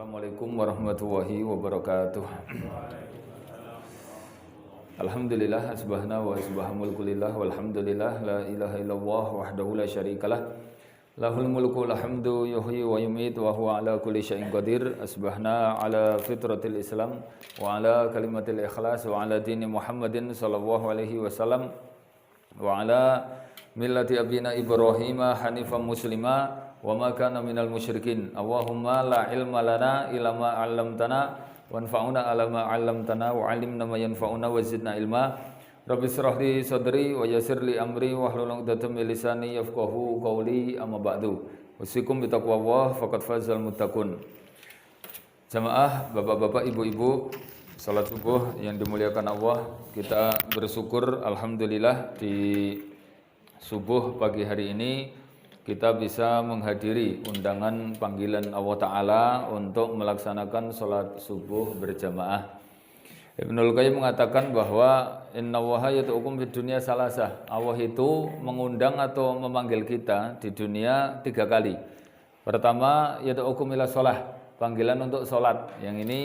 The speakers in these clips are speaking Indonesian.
Assalamualaikum warahmatullahi wabarakatuh. Alhamdulillah asbahna wa asbaha mulkulillah walhamdulillah la ilaha illallah wahdahu la syarikalah lahul mulku alhamdu yuhyi wa yumit wa huwa ala kulli syai'in qadir. Asbahna ala fitratil Islam wa ala kalimatil ikhlas wa ala dini Muhammadin sallallahu alaihi wasallam wa ala millati abina Ibrahim hanifan muslima wa ma kana minal musyrikin. Allahumma la ilma lana illa ma 'allamtana wanfa'una 'ala ma 'allamtana wa 'allimna ma yanfa'una wa zidna ilma. Rabbi shrah li sadri wa yassir li amri wahlul 'uqdatam min lisani yafqahu qawli. Amma ba'du. Usikum bi taqwallah faqad fazal muttaqun. Jamaah, bapak-bapak, ibu-ibu, salat subuh yang dimuliakan Allah, kita bersyukur alhamdulillah di subuh pagi hari ini kita bisa menghadiri undangan panggilan Allah Ta'ala untuk melaksanakan sholat subuh berjamaah. Ibnul Qayyim mengatakan bahwa Inna Allaha yad'ukum fid dunya salasah. Allah itu mengundang atau memanggil kita di dunia 3 kali. Pertama, yad'ukum ila sholah, panggilan untuk sholat. Yang ini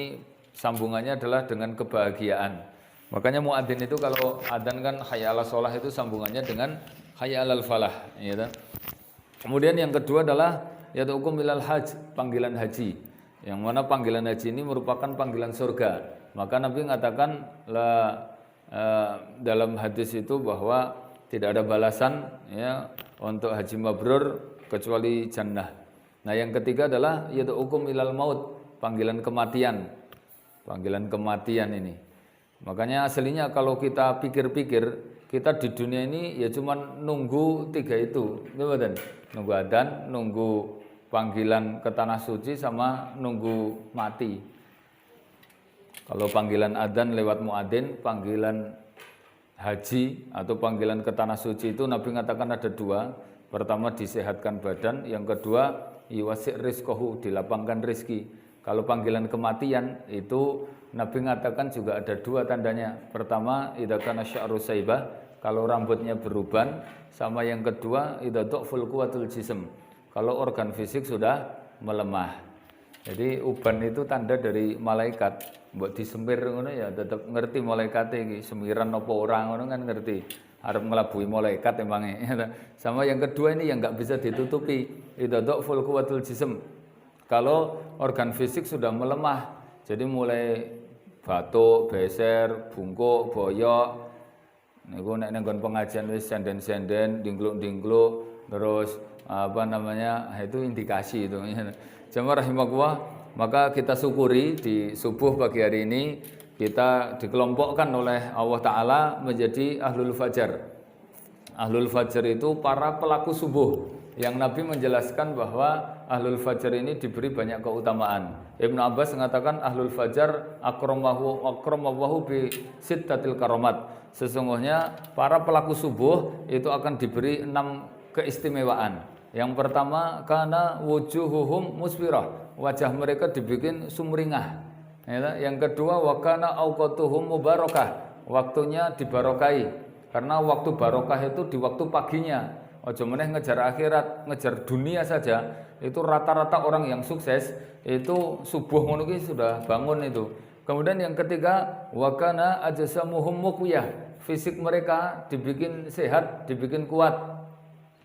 sambungannya adalah dengan kebahagiaan. Makanya muadzin itu kalau adzan kan hayya 'alas sholah, itu sambungannya dengan hayya 'alal falah, gitu. Kemudian yang kedua adalah yad'ukum ilal hajj, panggilan haji. Yang mana panggilan haji ini merupakan panggilan surga. Maka Nabi mengatakan dalam hadis itu bahwa tidak ada balasan ya untuk haji mabrur kecuali jannah. Nah, yang ketiga adalah yad'ukum ilal maut, panggilan kematian. Panggilan kematian ini. Makanya aslinya kalau kita pikir-pikir, kita di dunia ini ya cuma nunggu 3 itu, betul? Nunggu adzan, nunggu panggilan ke tanah suci, sama nunggu mati. Kalau panggilan adzan lewat muadzin, panggilan haji atau panggilan ke tanah suci itu Nabi mengatakan ada 2. Pertama, disehatkan badan, yang kedua yuwasi' rizqahu, dilapangkan rizki. Kalau panggilan kematian itu Nabi mengatakan juga ada 2 tandanya. Pertama, idza kana sya'ru saibah, kalau rambutnya beruban, sama yang kedua idza dhaful quwwatul jism, kalau organ fisik sudah melemah. Jadi uban itu tanda dari malaikat. Mbok disempir ngono ya tetep ngerti malaikat iki semiran apa ora ngono kan ngerti. Arep ngelabui malaikat emangnya. Sama yang kedua ini yang enggak bisa ditutupi, idza dhaful quwwatul jism. Kalau organ fisik sudah melemah, jadi mulai batuk, beser, bungkuk, boyok. Niku nek nang pengajian wis senden-senden, dingkluk-dingkluk, terus itu indikasi itu. Jamaah rahimakumullah, maka kita syukuri di subuh pagi hari ini kita dikelompokkan oleh Allah Ta'ala menjadi ahlul fajar. Ahlul fajar itu para pelaku subuh, yang Nabi menjelaskan bahwa ahlul fajar ini diberi banyak keutamaan. Ibnu Abbas mengatakan ahlul fajar akramahu bi sittatil karomat. Sesungguhnya para pelaku subuh itu akan diberi 6 keistimewaan. Yang pertama, kana wujuhuhum musfirah, wajah mereka dibikin sumringah. Yang kedua, wa kana auqatuhum mubarakah, waktunya dibarokai. Karena waktu barokah itu di waktu paginya. Ojo meneh ngejar akhirat, ngejar dunia saja. Itu rata-rata orang yang sukses itu subuh ngono ki sudah bangun itu. Kemudian yang ketiga, wa kana ajsamuhum muqwiyah, fisik mereka dibikin sehat, dibikin kuat.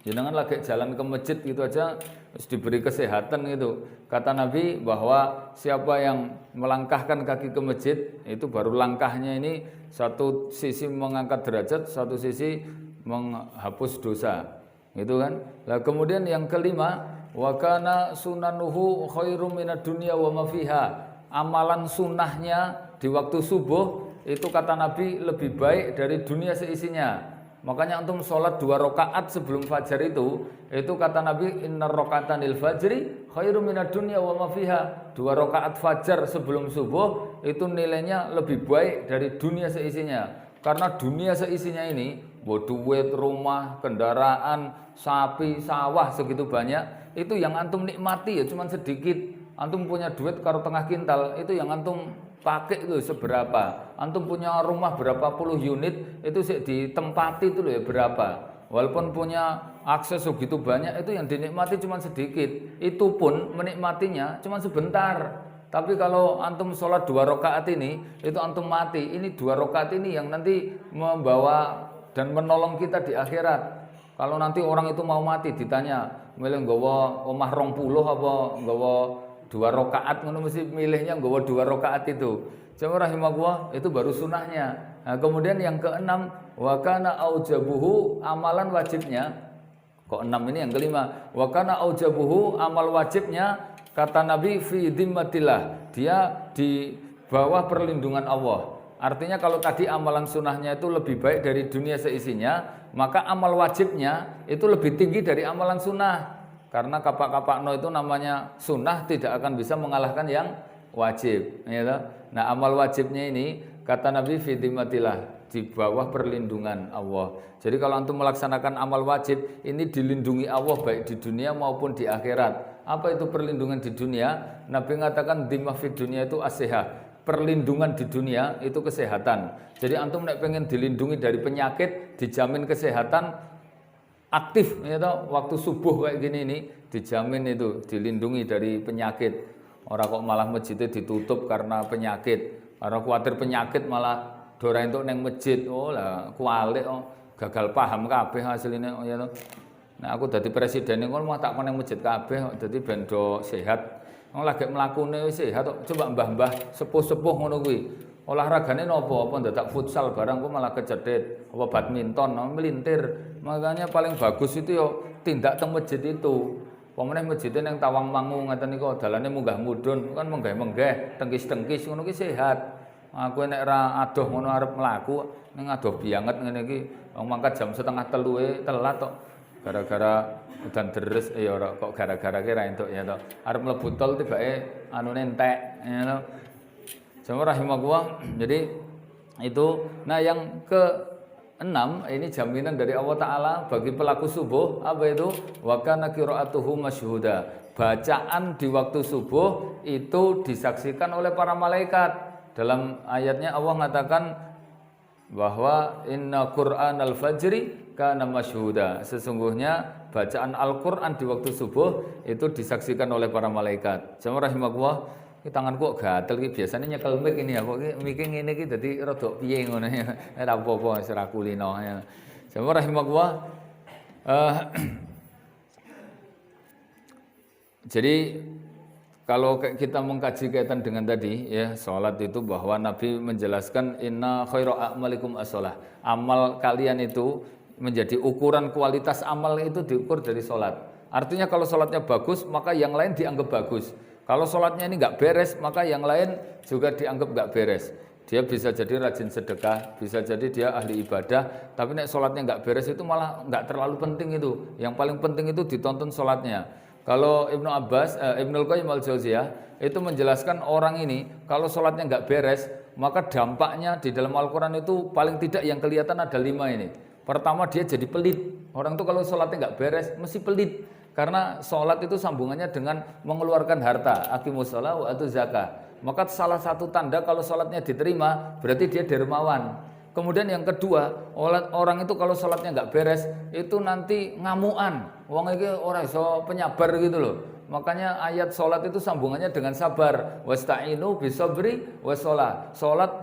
Jangan lagi jalan ke masjid gitu aja harus diberi kesehatan gitu. Kata Nabi bahwa siapa yang melangkahkan kaki ke masjid itu baru langkahnya ini satu sisi mengangkat derajat, satu sisi menghapus dosa. Gitu kan? Nah, kemudian yang kelima, wa kana sunanuhu khairum minad dunya wa ma fiha. Amalan sunnahnya di waktu subuh itu kata Nabi lebih baik dari dunia seisinya. Makanya antum sholat 2 rakaat sebelum fajar itu kata Nabi innar rakaatanil fajri khairum minad dunya wa ma fiha. 2 rakaat fajar sebelum subuh itu nilainya lebih baik dari dunia seisinya. Karena dunia seisinya ini, duit, rumah, kendaraan, sapi, sawah segitu banyak, itu yang antum nikmati ya cuma sedikit. Antum punya duit karo tengah kintal, itu yang antum pakai itu seberapa. Antum punya rumah berapa puluh unit, itu ditempati itu ya berapa. Walaupun punya akses segitu banyak, itu yang dinikmati cuma sedikit. Itu pun menikmatinya cuma sebentar. Tapi kalau antum sholat 2 rakaat ini, itu antum mati. Ini 2 rakaat ini yang nanti membawa dan menolong kita di akhirat. Kalau nanti orang itu mau mati ditanya, milih nggawa omah 20 apa nggawa 2 rakaat, ngono mesti milihnya nggawa 2 rakaat itu. Jamaah rahimahullah, itu baru sunahnya. Nah, kemudian yang keenam, wa kana aujabuhu, amalan wajibnya. Kok 6 ini yang kelima, wa kana aujabuhu, amal wajibnya, kata Nabi fi dhimmatillah, dia di bawah perlindungan Allah. Artinya kalau tadi amalan sunnahnya itu lebih baik dari dunia seisinya, maka amal wajibnya itu lebih tinggi dari amalan sunnah. Karena kapak-kapak no itu namanya sunnah tidak akan bisa mengalahkan yang wajib. Gitu. Nah amal wajibnya ini kata Nabi fi dhimmatillah, di bawah perlindungan Allah. Jadi kalau antum melaksanakan amal wajib, ini dilindungi Allah baik di dunia maupun di akhirat. Apa itu perlindungan di dunia? Nabi mengatakan dhimmah fid dunia itu as-sihah. Perlindungan di dunia itu kesehatan. Jadi antum nek pengen dilindungi dari penyakit, dijamin kesehatan aktif ya toh, waktu subuh kayak gini ini dijamin itu dilindungi dari penyakit. Orang kok malah masjidnya ditutup karena penyakit. Karena khawatir penyakit malah dora entuk neng masjid. Oh lah kualik oh, gagal paham kabeh hasilnya oh ya toh. Nah aku dadi presiden ngono mah tak neng masjid kabeh dadi ben do sehat. Wong lagi mlakune wis sehat kok. Coba mbah-mbah sepuh-sepuh ngono kuwi. Olahragane nopo? Apa ndadak futsal barang kok malah kecedhit, apa badminton, melintir. Makanya paling bagus itu yo tindak teng masjid itu. Pemene masjidé ning Tawangmangu ngaten niku dalane munggah mudhun, kan menggeh-menggeh, tengkis-tengkis ngono ki sehat. Aku nek ra adoh ngono arep mlaku ning adoh bianget ngene iki, wong mangkat jam 2:30 telat kok. Gara-gara udan deres ya ora kok gara-gara ki ra entuk ya to. Arep mlebu tol tibake anune entek ya to. Jamaah rahimahullah. Jadi itu nah yang ke-6 ini jaminan dari Allah Ta'ala bagi pelaku subuh apa itu? Wa kana qiraatuhu masyhuda. Bacaan di waktu subuh itu disaksikan oleh para malaikat. Dalam ayatnya Allah mengatakan bahwa inna Qur'anal fajri kana masyhuda. Sesungguhnya bacaan Al-Qur'an di waktu subuh itu disaksikan oleh para malaikat. Jamaah rahimahullah, tanganku kok gatel iki biasane nyekel mic ini aku iki mike ngene iki dadi rada piye ngono ya. Ora apa-apa wis ra kulino ya. Jamaah rahimahullah. Jadi kalau kita mengkaji kaitan dengan tadi ya salat itu bahwa Nabi menjelaskan inna khaira a'malikum as-shalah. Amal kalian itu menjadi ukuran kualitas amal itu diukur dari salat. Artinya kalau salatnya bagus maka yang lain dianggap bagus. Kalau salatnya ini enggak beres maka yang lain juga dianggap enggak beres. Dia bisa jadi rajin sedekah, bisa jadi dia ahli ibadah, tapi nek salatnya enggak beres itu malah enggak terlalu penting itu. Yang paling penting itu ditonton salatnya. Kalau Ibnu Abbas, Ibnul Qayyim al-Jauziyah itu menjelaskan orang ini kalau sholatnya nggak beres, maka dampaknya di dalam Al-Quran itu paling tidak yang kelihatan ada 5 ini. Pertama dia jadi pelit. Orang itu kalau sholatnya nggak beres mesti pelit. Karena sholat itu sambungannya dengan mengeluarkan harta. Aqimus shalah wa atuz zakah. Maka salah satu tanda kalau sholatnya diterima berarti dia dermawan. Kemudian yang kedua, orang itu kalau sholatnya nggak beres, itu nanti ngamuan. Wong iki ora iso penyabar gitu loh. Makanya ayat sholat itu sambungannya dengan sabar. Wasta'inu bisabri wassalah. Sholat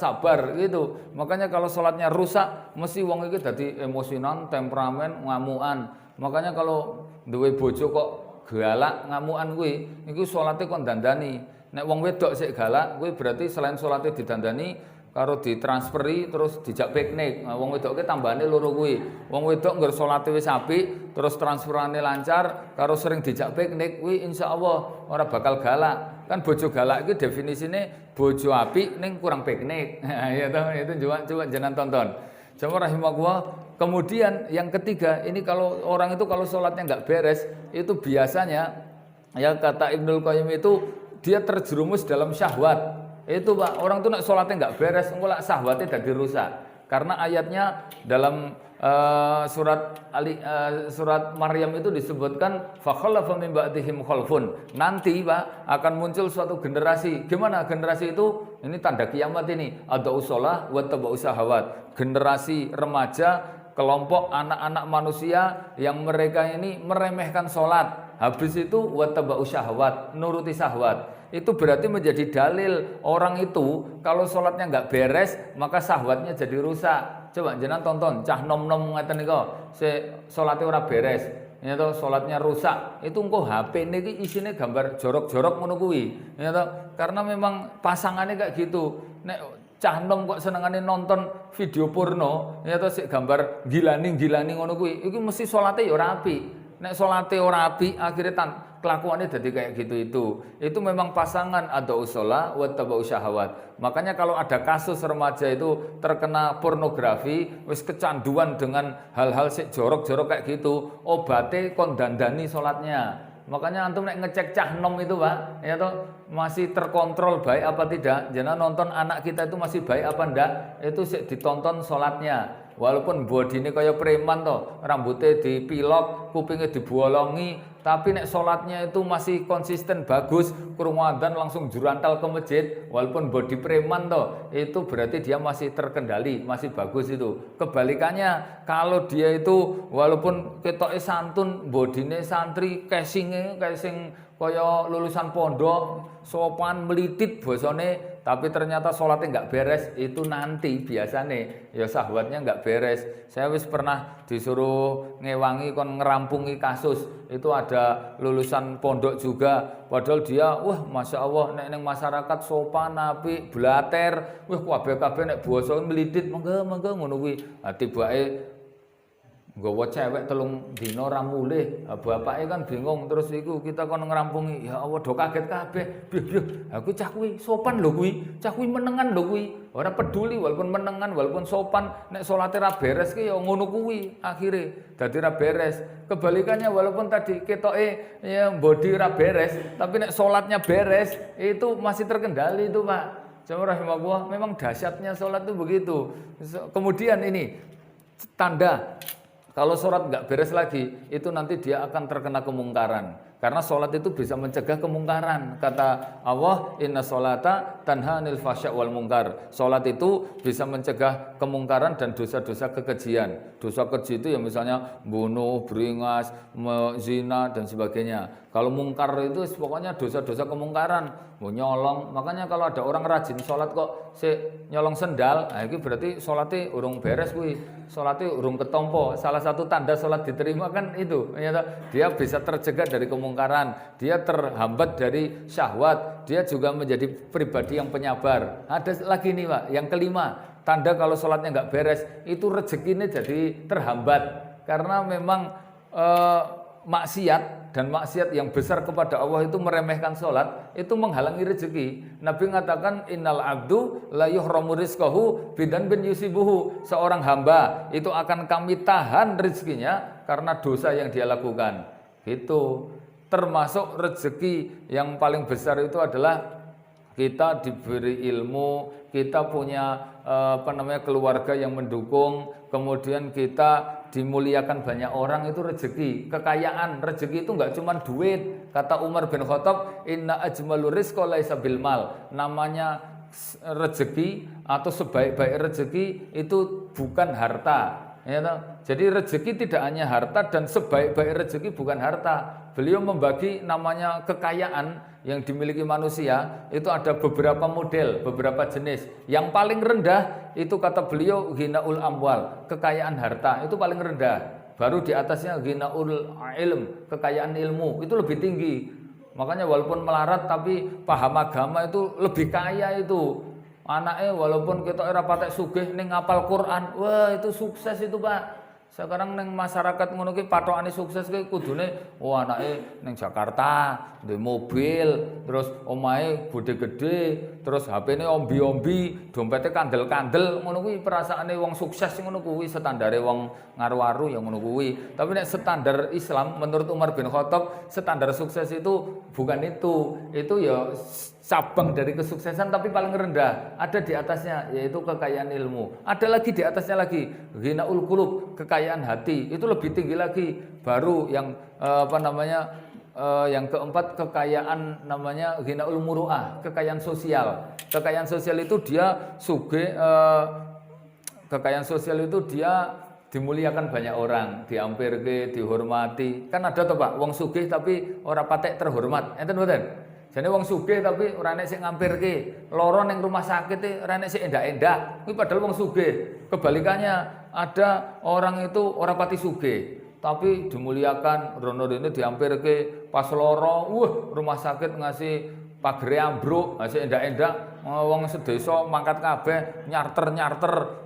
sabar gitu. Makanya kalau sholatnya rusak, mesti wong iki dadi emosinan, temperamen, ngamuan. Makanya kalau duwe bojo kok galak ngamuan kuwi, iku sholatnya kon dandani. Nek wong wedok sik galak, kuwi berarti selain sholatnya didandani, karo ditransferi terus dijak piknik. Nah, wong wedok ki tambahane loro kuwi. Wong wedok ngger salate wis apik, terus transferane lancar, karo sering dijak piknik kuwi insyaallah ora bakal galak. Kan bojo galak iki definisine bojo apik ning kurang piknik. Ya toh, itu coba jenengan tonton. Jamaah rahimahullah. Kemudian yang ketiga, ini kalau orang itu kalau salatnya enggak beres, itu biasanya ya kata Ibnul Qayyim itu dia terjerumus dalam syahwat. Itu Pak, orang tuh nak sholatnya nggak beres, engko lak syahwatnya dadi rusak. Karena ayatnya dalam surat Maryam itu disebutkan fa khalafa min ba'dihim khalfun. Nanti Pak akan muncul suatu generasi. Gimana generasi itu? Ini tanda kiamat ini. Ada usolah wa tabau syahwat. Generasi remaja, kelompok anak-anak manusia yang mereka ini meremehkan sholat. habis itu wattaba'u syahwat, nuruti syahwat. Itu berarti menjadi dalil orang itu kalau sholatnya nggak beres maka syahwatnya jadi rusak. Coba jenengan tonton cah nom-nom ngeten niku, sholatnya ora beres. Ya toh sholatnya rusak. Itu engko HP niki isine gambar jorok-jorok ngono kuwi. Ya toh karena memang pasangannya kayak gitu. Nek cah nom kok senengane nonton video porno, ya toh sik gambar gilani-gilani ngono kuwi. Iku mesti sholatnya ya ora apik. Nek sholatnya ora apik akhirnya kelakuannya jadi kayak gitu itu memang pasangan ada usola wattaba'u syahwat. Makanya kalau ada kasus remaja itu terkena pornografi, wis kecanduan dengan hal-hal sik jorok-jorok kayak gitu, obatnya kon dandani sholatnya. Makanya antum nek ngecek cah nom itu Pak, ya toh masih terkontrol baik apa tidak. Jangan nonton anak kita itu masih baik apa ndak, itu sik ditonton sholatnya. Walaupun bodine kaya preman toh, rambutnya dipilok, kupingnya dibolongi, tapi nek sholatnya itu masih konsisten bagus, krungu adzan langsung jurantal ke masjid, walaupun body preman toh, itu berarti dia masih terkendali, masih bagus itu. Kebalikannya, kalau dia itu walaupun ketoke santun, bodine santri, casing kaya lulusan pondok, sopan melitit bosone, tapi ternyata sholatnya nggak beres, itu nanti biasanya ya syahwatnya nggak beres. Saya wis pernah disuruh ngewangi kon ngerampungi kasus, itu ada lulusan pondok juga, padahal dia wah masya Allah nek masyarakat sopan apik blater, wah kabeh nek basa melitit mengke ngono kuwi. Tibake nggawa cewek telung dina ora mulih, bapake kan bingung, terus iku kita kon ngrampungi, ya Allah do kaget kabeh. Aku cah kuwi sopan lho kuwi, cah kuwi menengan lho kuwi. Ora peduli walaupun menengan, walaupun sopan, nek salate ra beres ki ya ngono kuwi, akhire dadi ra beres. Kebalikannya walaupun tadi ketoke ya body ra beres, tapi nek salatnya beres, itu masih terkendali itu, Pak. Jamaah rahimahullah, memang dahsyatnya salat itu begitu. Kemudian ini tanda kalau sholat nggak beres lagi, itu nanti dia akan terkena kemungkaran. Karena sholat itu bisa mencegah kemungkaran. Kata Allah, inna sholata tanha anil fasya' wal mungkar. Sholat itu bisa mencegah kemungkaran dan dosa-dosa kekejian. Dosa keji itu ya misalnya bunuh, beringas, zina dan sebagainya. Kalau mungkar itu pokoknya dosa-dosa kemungkaran. Mau nyolong, makanya kalau ada orang rajin sholat kok nyolong sendal, nah itu berarti sholatnya urung beres kuwi, sholatnya urung ketompo. Salah satu tanda sholat diterima kan itu, dia bisa tercegah dari kemungkaran, dia terhambat dari syahwat, dia juga menjadi pribadi yang penyabar. Ada lagi nih Pak, yang kelima, tanda kalau sholatnya nggak beres, itu rezekinya jadi terhambat, karena memang maksiat dan maksiat yang besar kepada Allah itu meremehkan sholat, itu menghalangi rezeki. Nabi mengatakan innal abdu la yuhramu rizqahu bidan bin yusibuhu. Seorang hamba itu akan kami tahan rezekinya karena dosa yang dia lakukan. Itu termasuk rezeki yang paling besar itu adalah kita diberi ilmu, kita punya keluarga yang mendukung, kemudian kita dimuliakan banyak orang, itu rezeki. Kekayaan, rezeki itu enggak cuma duit. Kata Umar bin Khattab, inna ajmalu rizqa laisa bil mal. Namanya rezeki atau sebaik-baik rezeki itu bukan harta. Ya, jadi rezeki tidak hanya harta, dan sebaik-baik rezeki bukan harta. Beliau membagi namanya kekayaan yang dimiliki manusia itu ada beberapa model, beberapa jenis. Yang paling rendah itu kata beliau ghinaul amwal, kekayaan harta itu paling rendah. Baru di atasnya ghinaul ilm, kekayaan ilmu, itu lebih tinggi. Makanya walaupun melarat tapi paham agama itu lebih kaya itu. Anaknya walaupun kita era patek sugih ning ngapal Quran, wah itu sukses itu Pak. Sekarang neng masyarakat ngono ki patokane sukses ki kudune anake neng Jakarta, duwe mobil, terus omahe gede-gede, terus HP-ne ombi-ombi, dompete kandel-kandel, ngono kuwi perasaane wong sukses ngono kuwi, standare wong ngaru-aru ya ngono kuwi. Tapi nek standar Islam menurut Umar bin Khattab, standar sukses itu bukan itu. Itu ya cabang dari kesuksesan tapi paling rendah, ada di atasnya yaitu kekayaan ilmu. Ada lagi di atasnya lagi ghinaul qulub, kekayaan hati, itu lebih tinggi lagi. Baru yang yang keempat kekayaan namanya ghinaul muru'ah, kekayaan sosial. Kekayaan sosial itu dia kekayaan sosial itu dia dimuliakan banyak orang, diampirke, dihormati. Kan ada toh Pak, wong sugih tapi ora patek terhormat. Enten mboten? Jane wong sugih tapi ora enek sing ngampirke. Lara ning rumah sakit ora enek sing endak-endak. Kuwi padahal wong sugih. Kebalikannya, ada orang itu ora pati sugih, tapi dimuliakan, rono rene diampirke, pas lara, rumah sakit ngasih pagere ambruk, ngasih endak-endak. Wong sedesa mangkat kabeh nyarter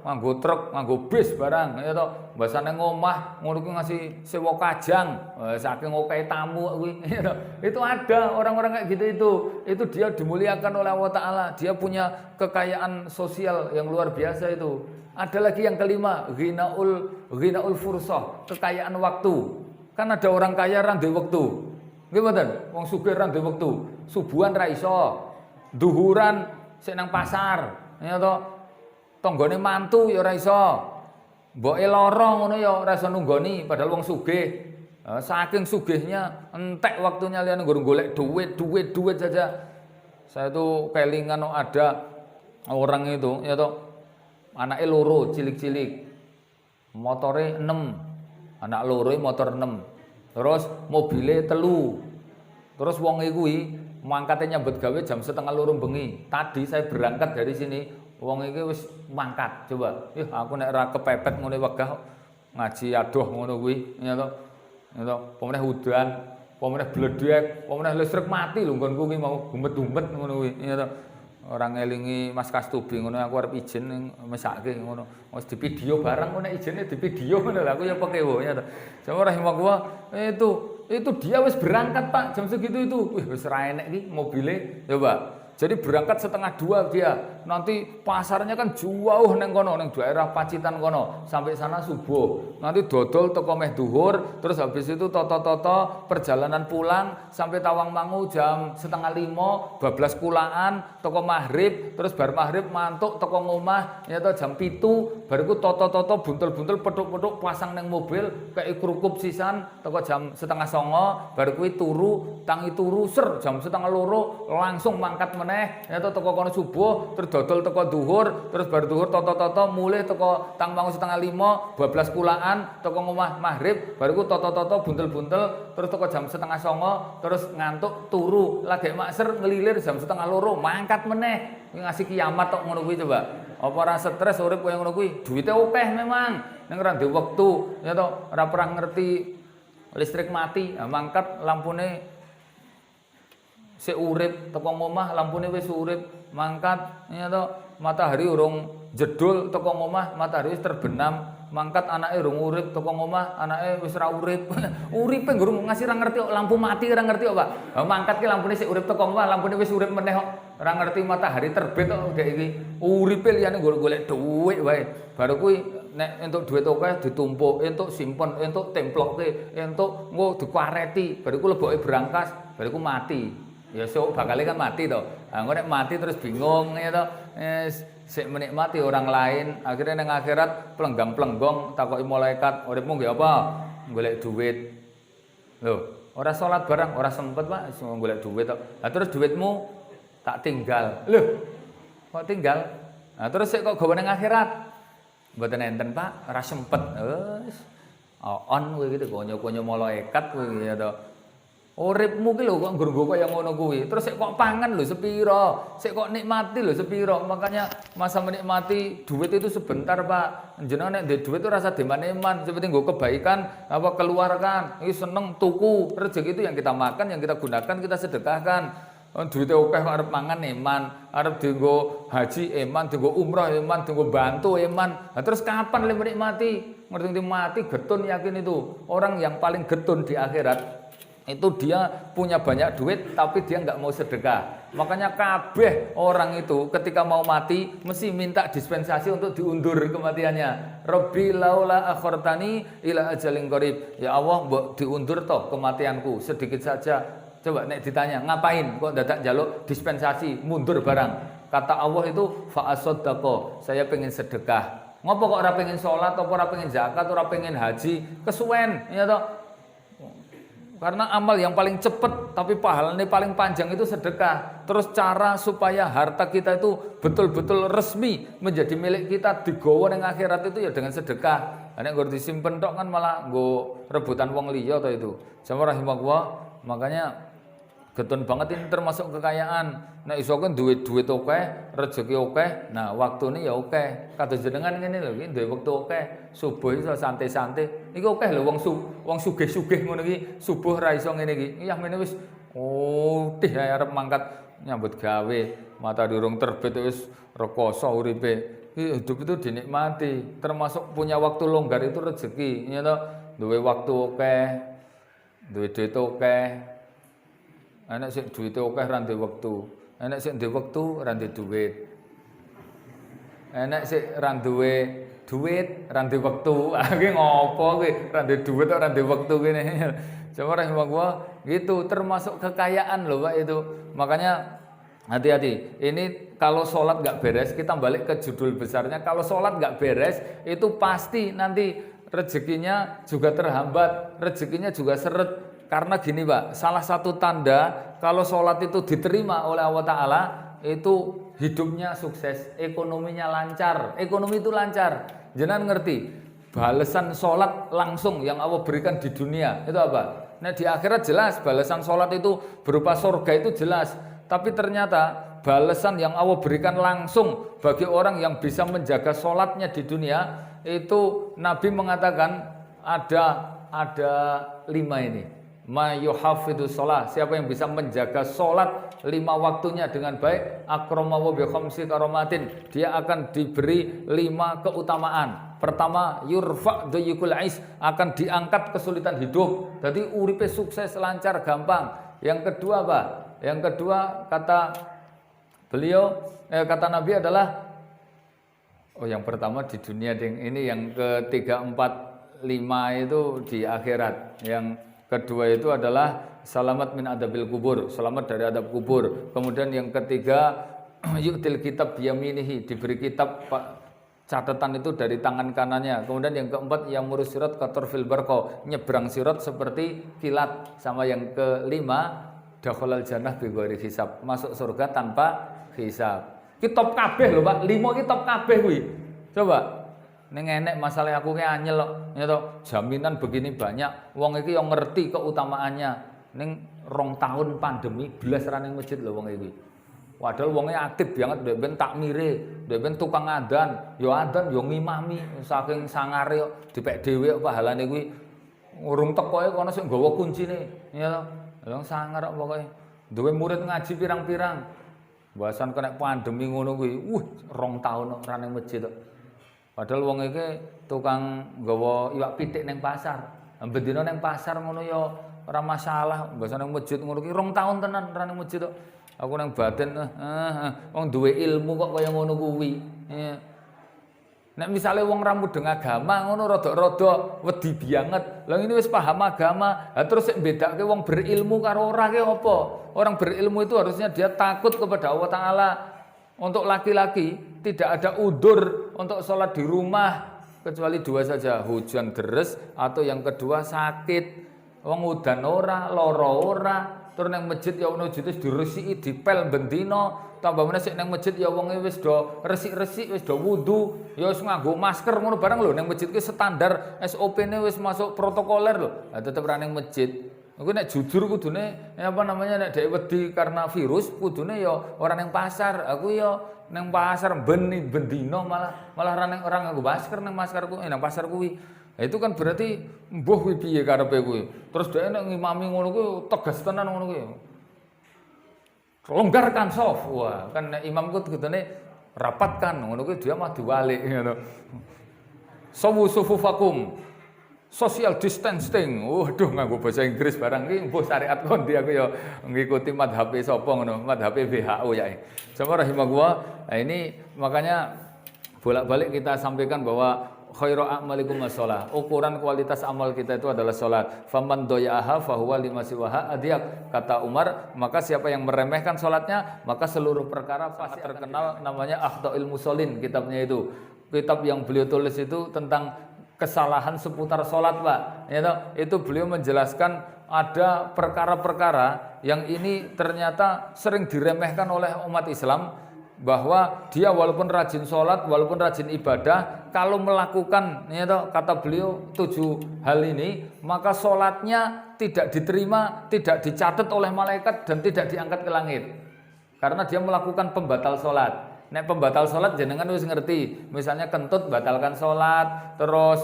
nganggo truk, nganggo bis barang ya to. Basane ngomah ngono kuwi ngasih sewa kajang saking okehe tamu kuwi ya to. Itu ada orang-orang kayak gitu itu. Itu dia dimuliakan oleh Allah taala. Dia punya kekayaan sosial yang luar biasa itu. Ada lagi yang kelima, ghinaul fursah, kekayaan waktu. Kan ada orang kaya ra ndek wektu. Nggih mboten? Wong sugih ra ndek wektu. Subuhan ra iso. Duhuran sik nang pasar, ya to. Tanggane mantu ya ora iso. Mboke lara ngono ya ora iso nunggoni padahal wong sugih. Saking sugihnya entek waktunya liane golek duit saja. Saya tuh kelingan ada orang itu, ya to. Anake loro cilik-cilik. Motore 6. Anak loro motor 6. Terus mobile 3. Terus wong kuwi mangkatnya nyambut gawe jam 1:30 bengi. Tadi saya berangkat dari sini, wong iki wis mangkat. Coba, aku nek ora kepepet ngene wegah ngaji adoh ngono kuwi, ya to. Ya to, pemeneh udan, pemeneh bledek, pemeneh listrik mati lho nggonku kuwi mau gumet-gumet ngono kuwi, ya to. Ora ngelingi Mas Kastubi ngono aku arep izin ning mesake ngono. Wis di video barang ngono izine di video ngono lho aku ya pekewo ya to. Jamaah rahimahullah, itu dia wis berangkat Pak jam segitu itu. Wis ra enek iki mobile. Coba. Jadi berangkat 1:30 dia. Nanti pasarnya kan jauh neng kono, neng daerah Pacitan kono. Sampai sana subuh. Nanti dodol teko meh duhur, terus habis itu toto-toto perjalanan pulang sampai Tawangmangu jam 4:30, bablas kulaan, teko maghrib, terus bar maghrib mantuk teko ngomah, ya to jam 7, bariku toto-toto buntel-buntel peduk-peduk pasang neng mobil kayak krukup sisan teko jam 8:30, bar kuwi turu, tangi turu ser jam 1:30 langsung mangkat meneh, ya to teko kono subuh, terus dodol teko duhur, terus bar duhur toto-toto mulih teko Tangmangu 4:30, bablas kulaan, teko ngomah maghrib, bariku toto-toto buntel-buntel, terus teko jam 8:30, terus ngantuk turu, lagi makser ngelilir jam 1:30, mangkat meneh. Kuwi ngasih kiamat tok ngono kuwi coba. Apa ora stres urip koyo ngono kuwi? Duwite akeh memang, ning ora ndek wektu, ya to, ora pernah ngerti listrik mati, mangkat lampune sik urip teko ngomah lampune wis urip, mangkat ya to, matahari urung jedul teko ngomah matahari wis terbenam, mangkat anake urung urip teko ngomah anake wis ra urip. Uripe ngurung ngasih ra ngerti kok lampu mati ra ngerti kok Pak. Mangkat ki lampune sik urip teko ngomah lampune wis urip meneh kok. Ora ngerti matahari terbit kok dek iki. Uripe liyane golek dhuwit wae. Baru kuwi nek entuk dhuwit akeh ditumpuk, entuk simpen, entuk templokke, entuk engko dikareti, bariku leboke berangkas, bariku mati. Ya sok bakale kan mati to. Engko nek mati terus bingung ya to. Sik menikmati orang lain, akhirnya nang akhirat plenggang-plenggong takoki malaikat, uripmu nggih apa? Golek duit. Lho, ora salat barang, ora sempet Pak, golek duit tok. Lah terus duitmu tak tinggal. Lho, kok tinggal? Nah terus sik kok gawe nang akhirat? Mboten enten Pak, ora sempet. Wis on kowe gitu konyo-konyo malaikat kowe ya to. Uripmu ki lho kok nggo kaya ngono kuwi. Terus sik kok pangan lho sepiro, sik kok nikmati lho sepiro. Makanya masa menikmati duit itu sebentar, Pak. Jenengan nek ndek duit itu rasa deman-eman, seperti nggo kebaikan apa keluarkan. Iki seneng tuku, rezeki itu yang kita makan, yang kita gunakan, kita sedekahkan. Duitnya akeh arep mangan eman, arep dienggo haji eman, dienggo umrah eman, dienggo bantu eman. Nah, terus kapan le menikmati? Ngerti mati getun yakin itu. Orang yang paling getun di akhirat itu dia punya banyak duit tapi dia nggak mau sedekah. Makanya kabeh orang itu ketika mau mati mesti minta dispensasi untuk diundur kematiannya. Rabbi laula akhartani ila ajalin qarib. Ya Allah, mbok diundur toh kematianku sedikit saja. Coba nek ditanya, ngapain kok dadak njaluk dispensasi mundur barang? Kata Allah itu fa asaddaqa, saya pengen sedekah. Ngopo kok ora pengen salat, apa ora pengen zakat, ora pengen haji? Kesuwen, ya toh. Karena amal yang paling cepat tapi pahalanya paling panjang itu sedekah. Terus cara supaya harta kita itu betul-betul resmi menjadi milik kita digawa ning akhirat itu ya dengan sedekah. Nek nggo disimpen tok kan malah nggo rebutan wong liya to itu. Sama rahimahullah, makanya getun banget ini termasuk kekayaan. Nek iso kan duit akeh, rezeki akeh, nah waktune ya akeh. Kados jenengan ngene lho, iki duwe wektu akeh, subuh iso santai-santai. Iki akeh lho wong sugih-sugih ngono iki, subuh ra iso ngene iki. Iya mene wis tih arep mangkat nyambut gawe, mata durung terbit wis rekoso uripe. Hidup itu dinikmati, termasuk punya waktu longgar itu rezeki, ya toh. Duwe waktu akeh, duwe duit akeh. Enek sing duwite akeh ra duwe wektu. Enek sing duwe wektu ra duwe duit. Enek sing ra duwe duit, ra duwe wektu. Iki ngopo kuwi? Ra duwe duit ora duwe wektu kene. Coba rahimahullah gitu, termasuk kekayaan loh Pak itu. Makanya hati-hati. Ini kalau sholat nggak beres, kita balik ke judul besarnya. Kalau sholat nggak beres, itu pasti nanti rezekinya juga terhambat, rezekinya juga seret. Karena gini Pak, salah satu tanda kalau sholat itu diterima oleh Allah Ta'ala, itu hidupnya sukses, ekonominya lancar. Ekonomi itu lancar. Jangan ngerti, balasan sholat langsung yang Allah berikan di dunia, itu apa? Nah di akhirat jelas, balasan sholat itu berupa surga itu jelas. Tapi ternyata balasan yang Allah berikan langsung bagi orang yang bisa menjaga sholatnya di dunia, itu Nabi mengatakan ada 5 ini. Ma yuhafidhu sholat, siapa yang bisa menjaga sholat 5 waktunya dengan baik, akramahu bi khamsi karomatin, dia akan diberi 5 keutamaan. Pertama, yurfa dayikul ais, akan diangkat kesulitan hidup. Jadi uripe sukses, lancar, gampang. Yang kedua apa? Yang kedua kata beliau, kata Nabi adalah, yang pertama di dunia, ini yang ketiga, 4, 5 itu di akhirat. Yang kedua itu adalah selamat min adabil kubur, selamat dari adab kubur. Kemudian yang ketiga, yu'til kitab biyaminihi, diberi kitab catatan itu dari tangan kanannya. Kemudian yang keempat, yamurus sirat kator fil barqo, nyebrang sirat seperti kilat. Sama yang kelima, dakhalal jannah bi ghairi hisab, masuk surga tanpa hisab. Kitab kabeh lho Pak, 5 kitab kabeh kuwi. Coba ning enek masalah aku ki anyel kok, ya toh, jaminan begini banyak. Wong iki yang ngerti keutamaannya. Ning 2 tahun pandemi belas ra ning masjid lho wong iki. Padahal wonge aktif banget, ndek ben takmire, ndek ben tukang adzan, yo ngimami, saking sangare kok dipek dhewe kok pahalane kuwi. Urung tekoke kono sik nggawa kuncine, ya toh. Lha sangar kok pokoke. Duwe murid ngaji pirang-pirang. Bahasan kena pandemi ngono kuwi, 2 tahun kok ra ning masjid kok. Padahal wong iki tukang nggawa iwak pitik ning pasar. Bendina ning pasar ngono ya ora masalah, mbasa ning masjid ngono ki 2 tahun tenan ra ning masjid kok. Aku nang batin wong duwe ilmu kok kaya ngono kuwi. Nek misale wong ra mudeng agama ngono rada-rada wedi banget. Lah ini wis paham agama, terus sik bedake wong berilmu karo ora ki apa? Orang berilmu itu harusnya dia takut kepada Allah Ta'ala. Untuk laki-laki tidak ada udzur untuk sholat di rumah kecuali 2 saja, hujan deres atau yang kedua sakit. Wong udan ora, lara ora, tur nang masjid ya ono jutis diresiki dipel bendina, tambah meneh sik nang masjid ya wonge wis do resik-resik, wis do wudu, ya wis nganggo masker ngono barang lho. Nang masjid ki standar SOP-ne wis masuk protokoler lho. Lah tetep ra nang masjid. Aku nek jujur kudune nek dhek wedi karena virus kudune ya ora ning pasar. Aku ya ning pasar bendino malah orang nganggo masker nang maskerku nang pasar kuwi. Nah, itu kan berarti mbuh kuwi piye karepe kuwi. Terus dhek nek ngimami ngono kuwi tegas tenan ngono kuwi. Longgarkan soft. Wah, kan nek imamku kudune rapatkan ngono kuwi dia mah diwalik ngono. Sawu sufufakum. Social distancing, waduh nganggo bahasa Inggris barang iki mbuh syariat kondi aku ya ngikuti madhabe sapa ngono, madhabe WHO ya. Sama rahimahullah. Nah, ini makanya bolak-balik kita sampaikan bahwa khairu a'malikum as-shalah. Ukuran kualitas amal kita itu adalah salat. Faman doya'aha fahuwa lima siwaha adyak. Kata Umar, maka siapa yang meremehkan salatnya, maka seluruh perkara pasti terkenal. Namanya Akhda'il Musallin kitabnya itu. Kitab yang beliau tulis itu tentang kesalahan seputar sholat Pak, itu beliau menjelaskan ada perkara-perkara yang ini ternyata sering diremehkan oleh umat Islam, bahwa dia walaupun rajin sholat, walaupun rajin ibadah, kalau melakukan kata beliau 7 hal ini, maka sholatnya tidak diterima, tidak dicatat oleh malaikat dan tidak diangkat ke langit. Karena dia melakukan pembatal sholat. Nek pembatal sholat jenengan wis ngerti, misalnya kentut batalkan sholat, terus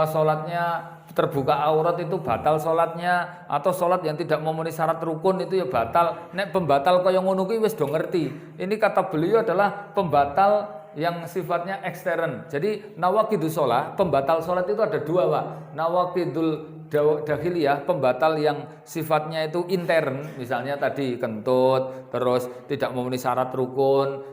sholatnya terbuka aurat itu batal sholatnya, atau sholat yang tidak memenuhi syarat rukun itu ya batal. Nek pembatal kaya ngono kuwi wis do ngerti. Ini kata beliau adalah pembatal yang sifatnya ekstern. Jadi nawaqidus sholat, pembatal sholat itu ada 2 Pak. Nawaqidul dakhiliyah, pembatal yang sifatnya itu intern, misalnya tadi kentut, terus tidak memenuhi syarat rukun,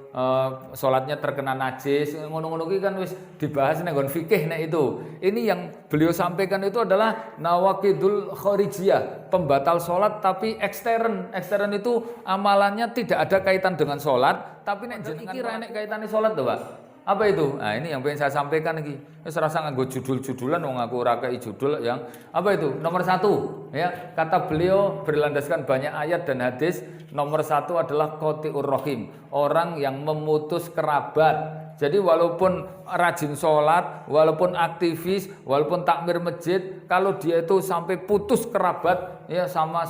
sholatnya terkena najis, ngono-ngono ki kan wis dibahas nek nggon fikih nek itu. Ini yang beliau sampaikan itu adalah nawaqidul kharijiyah, pembatal sholat tapi ekstern. Ekstern itu amalannya tidak ada kaitan dengan sholat, tapi nek jenengan iki ra nek kaitane sholat to, Pak. Apa itu? Nah, ini yang pengen saya sampaikan lagi. Wis rasa nganggo judul-judulan wong aku ora kei judul yang apa itu? Nomor 1 ya, kata beliau berlandaskan banyak ayat dan hadis. Nomor 1 adalah qati'ur rahim, orang yang memutus kerabat. Jadi walaupun rajin sholat, walaupun aktivis, walaupun takmir masjid, kalau dia itu sampai putus kerabat ya sama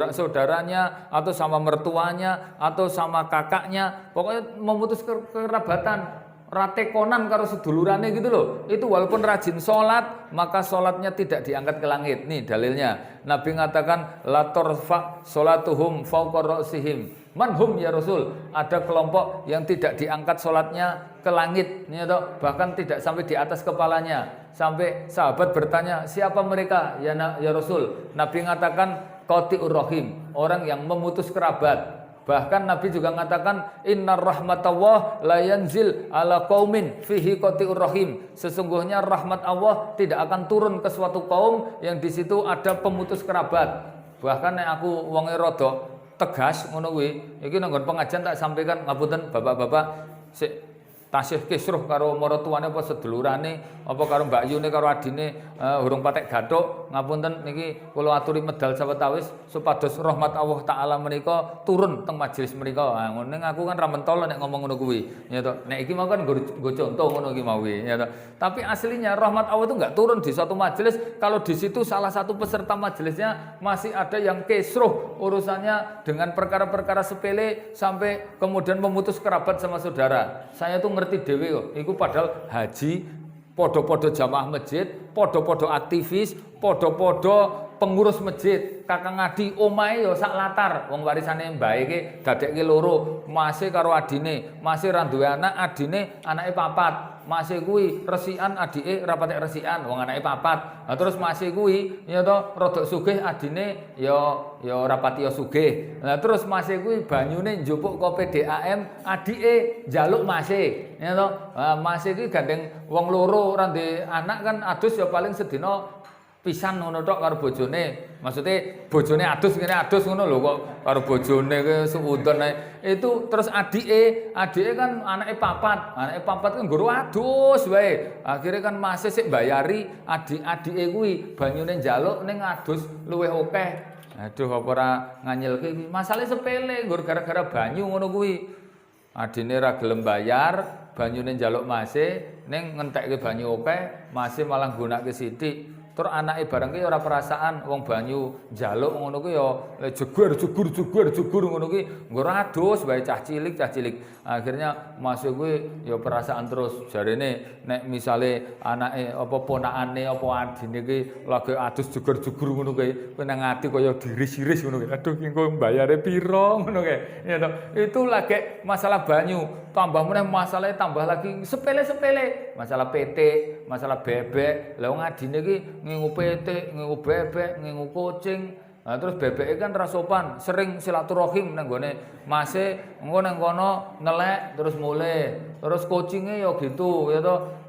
saudaranya atau sama mertuanya atau sama kakaknya, pokoknya memutus kerabatan, ratekonan karo sedulurane gitu loh. Itu walaupun rajin sholat, maka sholatnya tidak diangkat ke langit. Nih dalilnya. Nabi mengatakan la turfa sholatuhum fawqa ra'sihim. Manhum ya Rasul. Ada kelompok yang tidak diangkat sholatnya ke langit, nih toh, bahkan tidak sampai di atas kepalanya. Sampai sahabat bertanya, siapa mereka ya Rasul? Nabi mengatakan qati'ur rahim, orang yang memutus kerabat. Bahkan Nabi juga mengatakan innar rahmatallah la yanzil ala qaumin fihi qati'ur rahim. Sesungguhnya rahmat Allah tidak akan turun ke suatu kaum yang di situ ada pemutus kerabat. Bahkan nek aku wonge rada tegas ngono kuwi, iki nang pengajian tak sampaikan, ngapunten bapak-bapak sik tasih kisruh karo maratuwane apa sedulurane apa karo Mbak Yune karo adine urung patek gathuk, ngapunten niki kula aturi medal sawetawis supados rahmat Allah taala menika turun teng majelis menika. Ha ngono aku kan ra mentol nek ngomong ngono kuwi ya to. Nek iki mau kan nggo contoh ngono iki mau ya to. Tapi aslinya rahmat Allah itu enggak turun di suatu majelis kalau di situ salah satu peserta majelisnya masih ada yang kisruh urusannya dengan perkara-perkara sepele sampai kemudian memutus kerabat sama saudara. Saya tuh ngerti dhewe kok. Iku padahal haji, podo-podo jamaah masjid, podo-podo aktivis, podo-podo pengurus masjid, kakang adi omahe ya sak latar. Wong warisane mbae iki dadekke loro, masih karo adine, masih ra duwe anak, adine anake 4. Masih kuwi resikan adike ora patek resikan, wong anake 4. Nah, terus masih kuwi ya to rodok sugih adine ya ora pati sugih. Nah, terus masih kuwi banyune njupuk kopi DAM, adike njaluk masih. Ya to. Masih kuwi gandeng wong loro ora ndek anak kan adus ya paling sedina pisan ngono tok karo bojone. Maksudnya bojone adus ngene adus ngono lho kok karo bojone ke suudon ae. Itu terus adike kan anake 4. Anake 4 kan guru adus wae. Akhire kan masih sik bayari adike kuwi banyune njaluk ning adus luwih akeh. Aduh apa ora nganyelke iki. Masalahe sepele nggur gara-gara banyu ngono kuwi. Adine ra gelem bayar, banyune njaluk masih ning ngentekke banyu akeh, masih malah nggunakake sithik. Terus anake barang ki ora perasaan wong banyu njaluk ngono ku ya jegur ngono ki nggo adus wae cah cilik. Akhirnya masuk kuwi ya perasaan terus. Jarene nek misale anake apa ponakane apa adine ki lagi adus jegur ngono kuwi nang ati kaya diris-iris ngono kuwi. Aduh ki engko mbayare pira ngono kuwi. Ya toh. Itu lagi masalah banyu. Tambah meneh masalahnya tambah lagi sepele-sepele. Masalah PT, masalah bebek. Lah wong adine ki ngingu PT, ngingu bebek, ngingu kucing. Nah, terus bebeke kan ra sopan, sering silaturahim nang gone mase engko nang kono nelek terus mulai. Terus kucinge ya gitu ya toh.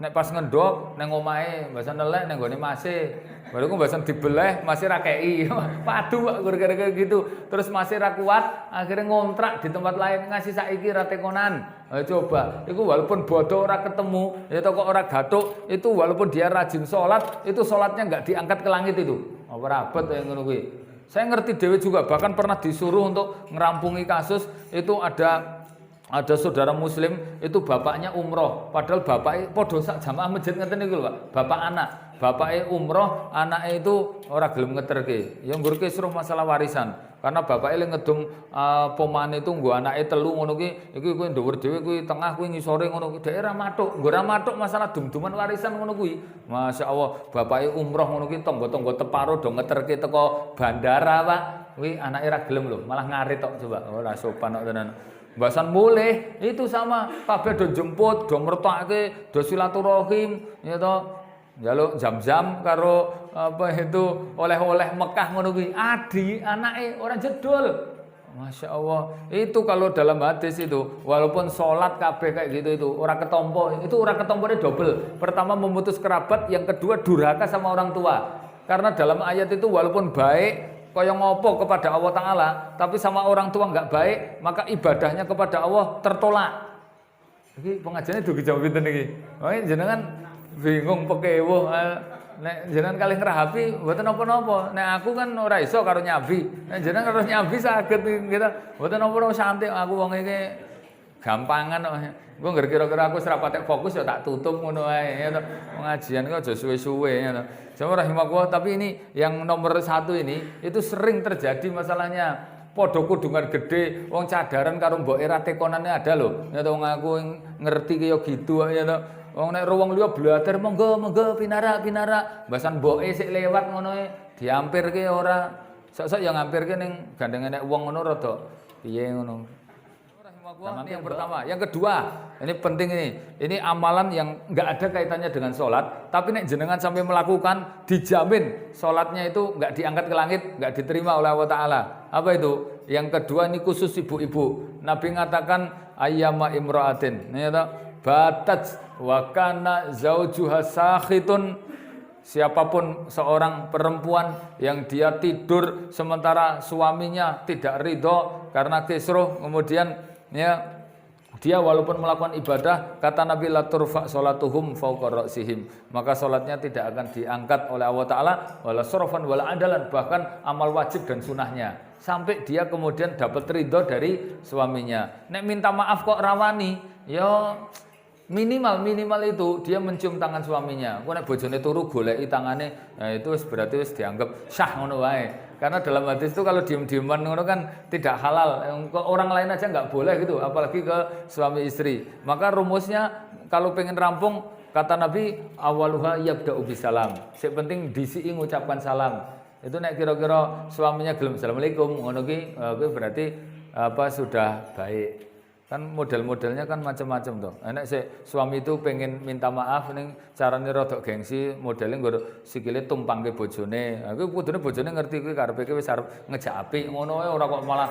Nek pas ngendok nang omahe mbasan nelek nang gone mase. Baru ku mbasan dibeleh masih ra kei. Padu kok gara-gara gitu. Terus masih ra kuat, akhirnya ngontrak di tempat lain ngasih saiki ra tekonan. Coba, itu walaupun bodoh ora ketemu, ya kok ora gathuk, itu walaupun dia rajin sholat, itu sholatnya enggak diangkat ke langit itu. Apa rabet yang ngono kuwi. Saya ngerti dhewe juga, bahkan pernah disuruh untuk ngerampungi kasus itu ada Ada saudara muslim itu bapaknya umroh, padahal bapaknya podo sak jamaah masjid ngeten niku lho, Pak. Bapak anak, bapaknya umroh, anaknya itu ora gelem ngeterke. Ya nggur kisruh masalah warisan. Karena bapaknya ngedum pomane itu nggo anake telu ngono ki, iki kuwi dhuwur dhewe kuwi tengah kuwi ngisore ngono ki. Daerah matuk, nggo ora matuk masalah dum-duman warisan ngono kuwi. Masyaallah, bapaknya umroh ngono ki tangga-tangga teparo do ngeterke teko bandara, Pak. Kuwi anake ra gelem lho, malah ngarit tok coba. Ora sopan kok tenan. Bahasan boleh itu sama kabeh do jemput do mertake do silaturahim ya to njaluk jam-jam karo apa itu oleh-oleh Mekah ngono kuwi adi anake ora jedul. Masya Allah itu kalau dalam hadis itu walaupun sholat kabeh kayak gitu itu ora ketompo itu ora ketompone double. Pertama memutus kerabat, yang kedua durhaka sama orang tua. Karena dalam ayat itu walaupun baik kaya ngopo kepada Allah Ta'ala, tapi sama orang tua nggak baik, maka ibadahnya kepada Allah tertolak. Iki pengajiannya dugi jam pinten iki. Makanya jenengan bingung pekewuh. Nek jenengan kalih ngrahapi mboten napa-napa. Nek aku kan ora iso karo nyabi. Nek jenengan karo nyabi saged gitu. Mboten napa-napa santai aku wong iki gampangan kok. Engko ngger kira-kira aku serapatek fokus ya tak tutup ngono wae ya to. Pengajian kok aja suwe-suwe ya to. Jamaah rahimakumullah, tapi ini yang nomor 1 ini itu sering terjadi masalahnya. Padha kudungan gede, wong cadaran karo mbok era tekonane ada lho. Ya to wong aku ngerti kaya gitu ya to. Wong nek wong liya blater monggo pinara. Bahasan mboke sik lewat ngono e diampirke ora. Sok-sok yang ngampirke ning gandengane nek wong ngono rada piye ngono. Ini yang pertama, yang kedua, ini penting ini. Ini amalan yang nggak ada kaitannya dengan sholat, tapi nek jenengan sampai melakukan, dijamin sholatnya itu nggak diangkat ke langit, nggak diterima oleh Allah Ta'ala. Apa itu? Yang kedua ini khusus ibu-ibu. Nabi mengatakan ayyama imra'atin, ini ya, batat wa kana zaujuha sakhitun. Siapapun seorang perempuan yang dia tidur sementara suaminya tidak ridho karena kisruh, kemudian ya dia walaupun melakukan ibadah, kata Nabi la turfa salatuhum fawqa ra'sihim, maka salatnya tidak akan diangkat oleh Allah Ta'ala wala surfan wala adalan, bahkan amal wajib dan sunahnya, sampai dia kemudian dapat ridho dari suaminya. Nek minta maaf kok rawani, ya minimal itu dia mencium tangan suaminya. Kok nek bojone turu goleki tangane, nah itu berarti wis dianggap sah ngono wae. Karena dalam hadis itu kalau diem-dieman ngono kan tidak halal. Ke orang lain aja nggak boleh gitu, apalagi ke suami istri. Maka rumusnya kalau pengen rampung, kata Nabi awaluha yabda'u bisalam. Sing penting disiki ngucapkan salam. Itu nek kira-kira suaminya gelem assalamualaikum ngono ki berarti apa sudah baik. Kan model-modelnya kan macam-macam tuh. Enak sih suami itu pengen minta maaf ning carane rada gengsi, modelnya nggo sikile tumpangke bojone. Aku kudune bojone ngerti kuwi karepe wis arep ngejak apik ngono wae ora kok malah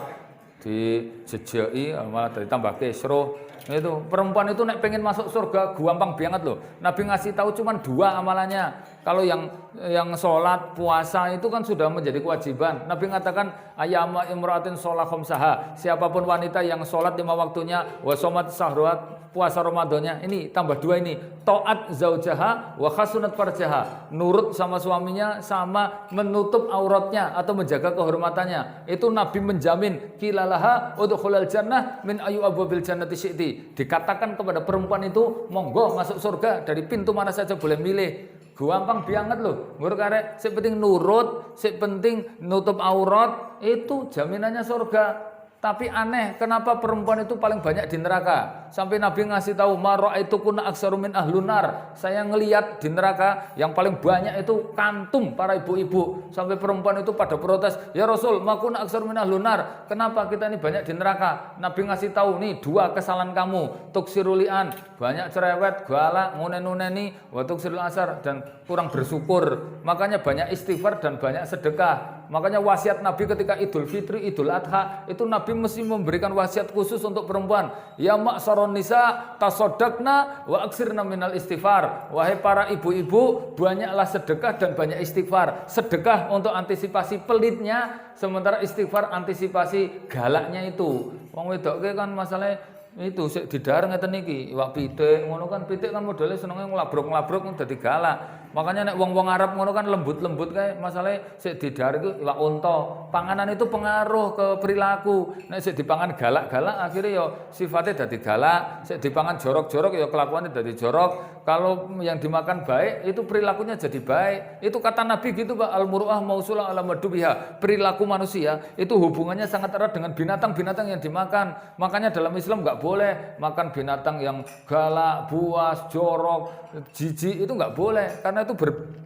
dijejeki malah ditambah kisruh. Itu perempuan itu nek pengen masuk surga gampang banget loh. Nabi ngasih tahu cuma 2 amalannya. Kalau yang sholat, puasa itu kan sudah menjadi kewajiban. Nabi mengatakan ayyama imra'atin sholat khamsaha. Siapapun wanita yang sholat 5 waktunya, wa shomat sahruat, puasa Ramadannya. Ini tambah 2 ini. Ta'at zaujaha wa khasunat farjaha. Nurut sama suaminya sama menutup auratnya atau menjaga kehormatannya. Itu Nabi menjamin kilalaha udkhulal jannah min ayu abwabil jannati syi'ti. Dikatakan kepada perempuan itu monggo masuk surga dari pintu mana saja boleh milih. Gampang banget loh. Nggur karek sing penting nurut, sing penting nutup aurat, itu jaminannya surga. Tapi aneh, kenapa perempuan itu paling banyak di neraka? Sampai Nabi ngasih tahu, mara'aitukuna aksaru min ahlunar. Saya ngelihat di neraka yang paling banyak itu kantum para ibu-ibu. Sampai perempuan itu pada protes, ya Rasul, makuna aksaru min ahlunar. Kenapa kita ini banyak di neraka? Nabi ngasih tahu, nih 2 kesalahan kamu. Tuksirulian, banyak cerewet, galak, nguneni, wa tuksirul asar, dan kurang bersyukur. Makanya banyak istighfar dan banyak sedekah. Makanya wasiat Nabi ketika Idul Fitri, Idul Adha, itu Nabi mesti memberikan wasiat khusus untuk perempuan. Ya ma'saron nisa tasoddaqna wa aksirna minal istighfar. Wahai para ibu-ibu, banyaklah sedekah dan banyak istighfar. Sedekah untuk antisipasi pelitnya, sementara istighfar antisipasi galaknya itu. Wong wedoke kan masalahnya itu sik didar ngeten iki, iwak pitik ngono kan, pitik kan modele senenge nglabruk-nglabruk dadi galak. Makanya nek wong-wong Arab ngono kan lembut-lembut kae, masalahe sik didhar iku iwak unta. Panganan itu pengaruh ke perilaku. Nek sik dipangan galak-galak akhirnya ya sifatnya dadi galak, sik dipangan jorok-jorok ya kelakuannya dadi jorok. Kalau yang dimakan baik itu perilakunya jadi baik. Itu kata Nabi gitu, Pak, al-muru'ah mausulah ala madubiha. Perilaku manusia itu hubungannya sangat erat dengan binatang-binatang yang dimakan. Makanya dalam Islam nggak boleh makan binatang yang galak, buas, jorok, jijik, itu nggak boleh karena itu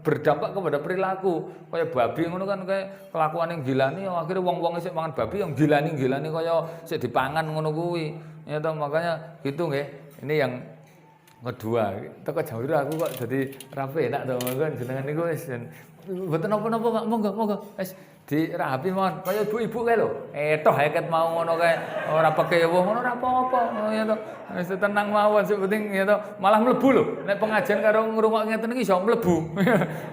berdampak kepada perilaku. Kayak babi ngono kan kayak kelakuan yang gilani, akhirnya wong-wong sik mangan babi yang gilani kaya sik dipangan ngono kuwi. Ya toh, makanya gitu nggih. Ini yang kedua. Teko jawir aku kok jadi rapi enak to kan jenengan niku wis mboten napa-napa Pak, monggo. Wis dirapi mon. Kaya ibu-ibu kae lho. Etoh heket mau ngono kae ora pekewo ngono ora apa-apa. Ya toh. Wis tenang mawon sing penting ya toh malah mlebu lho. Nek pengajian karo ngrungok ngeten iki iso mlebu.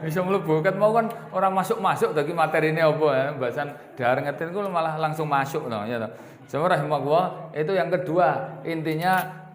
Iso mlebu. Ket mau kan ora masuk-masuk dadi materine apa ya. Bahasan dahar ngeten iku malah langsung masuk to ya toh. Jamaah rahimahullah, itu yang kedua. Intinya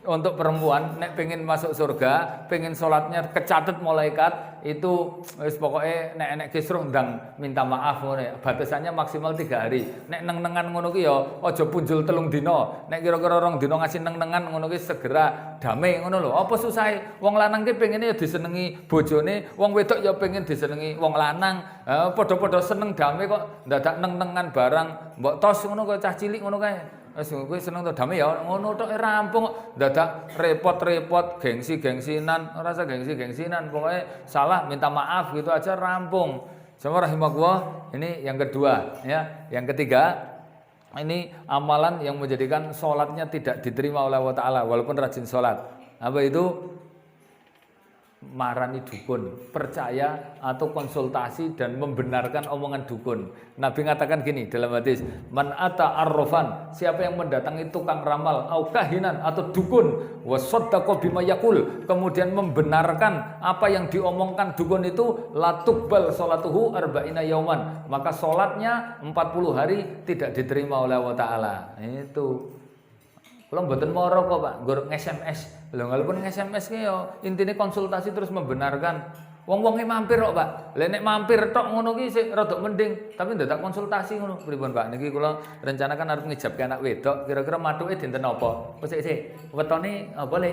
untuk perempuan nek pengen masuk surga, pengen sholatnya kecatet malaikat, itu wis pokoke nek kisruh ndang minta maaf ngono. Batasannya maksimal 3 hari. Nek neng-nengan ngono ki ya aja punjul 3 dina. Nek kira-kira 2 dina ngasih neng-nengan ngono ki segera damai ngono lho. Apa susahe? Wong lanang ki pengene ya disenengi bojone, wong wedok ya pengen disenengi wong lanang. Padha-padha seneng damai kok dadak neng-nengan barang mbok tos ngono kok cah cilik ngono kae. Wis kowe seneng to damai ya ngono tok rampung kok dadak repot-repot gengsi-gengsinan, ora usah gengsi-gengsinan, pokoknya salah minta maaf gitu aja rampung. Jamaah rahimakumullah, ini yang kedua ya. Yang ketiga, ini amalan yang menjadikan sholatnya tidak diterima oleh Allah Ta'ala walaupun rajin sholat. Apa itu? Marani dukun, percaya atau konsultasi dan membenarkan omongan dukun. Nabi mengatakan gini dalam hadis, man ata arrofan, siapa yang mendatangi tukang ramal, au kahinan atau dukun, wasaddaqa bima yaqul, kemudian membenarkan apa yang diomongkan dukun itu, latuqbal salatuhu arba'ina yauman, maka salatnya 40 hari tidak diterima oleh Allah Ta'ala. Itu kalau mboten moro kok Pak, nggur nge-SMS. Lho walaupun nge-SMS ki yo intine konsultasi terus membenarkan. Wong-wonge mampir kok Pak. Lah nek mampir tok ngono ki sik rada mending, tapi ndadak konsultasi ngono. Pripun Pak? Niki kula rencanakan arep ngijabke anak wedok, kira-kira mathuke dinten apa? Wis sik, wetone apa le?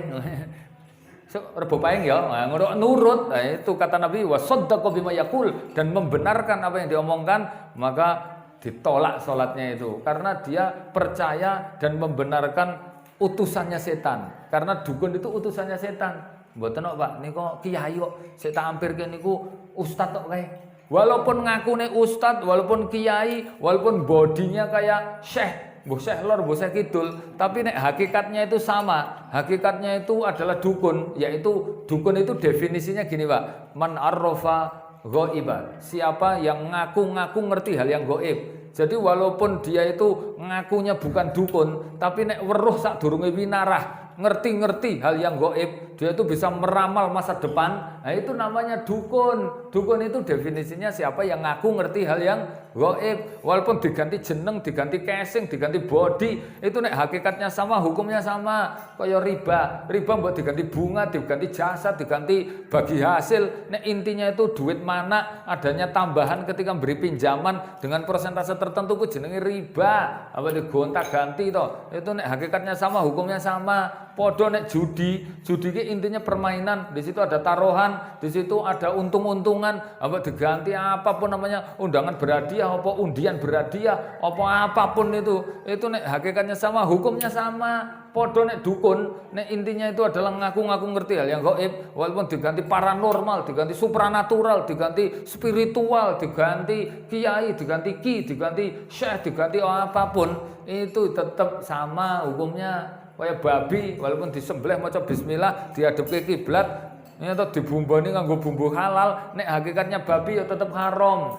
So, rebo paing ya, ngono nurut. Nah, itu kata Nabi wasaddaqa bima yaqul, dan membenarkan apa yang diomongkan, maka ditolak sholatnya itu karena dia percaya dan membenarkan utusannya setan, karena dukun itu utusannya setan. Mboten kok Pak, niku kiai kok sik tak ampirke niku ustaz kok kae. Walaupun ngakune ustaz, walaupun kiai, walaupun bodinya kayak syekh, mbah syekh lor, mbah syekh kidul, tapi nek hakikatnya itu sama. Hakikatnya itu adalah dukun, yaitu dukun itu definisinya gini Pak, man arrafa ghaiba, siapa yang ngaku-ngaku ngerti hal yang gaib. Jadi walaupun dia itu ngakunya bukan dukun, tapi nek weruh sadurunge winarah, ngerti-ngerti hal yang gaib, dia itu bisa meramal masa depan. Nah, itu namanya dukun. Dukun itu definisinya siapa yang ngaku ngerti hal yang gaib. Walaupun diganti jeneng, diganti casing, diganti body, itu nek hakikatnya sama, hukumnya sama. Kaya riba. Riba mbok diganti bunga, diganti jasa, diganti bagi hasil. Nek intinya itu duit mana, adanya tambahan ketika beri pinjaman dengan persentase tertentu ku jenenge riba. Apa digonta-ganti toh. Itu nek hakikatnya sama, hukumnya sama. Podo nek judi ki intinya permainan, di situ ada taruhan, di situ ada untung-untungan, apa diganti apapun namanya, undangan berhadiah, apa undian berhadiah, apa apapun itu nek hakikatnya sama, hukumnya sama. Podo nek dukun, nek intinya itu adalah ngaku-ngaku ngerti hal yang gaib, walaupun diganti paranormal, diganti supranatural, diganti spiritual, diganti kiai, diganti diganti syekh, diganti apapun, itu tetap sama hukumnya. Kayak babi, walaupun disembelih maca bismillah, diadepke kiblat, ini atau dibumboni nganggo bumbu halal, nek hakikatnya babi ya tetap haram.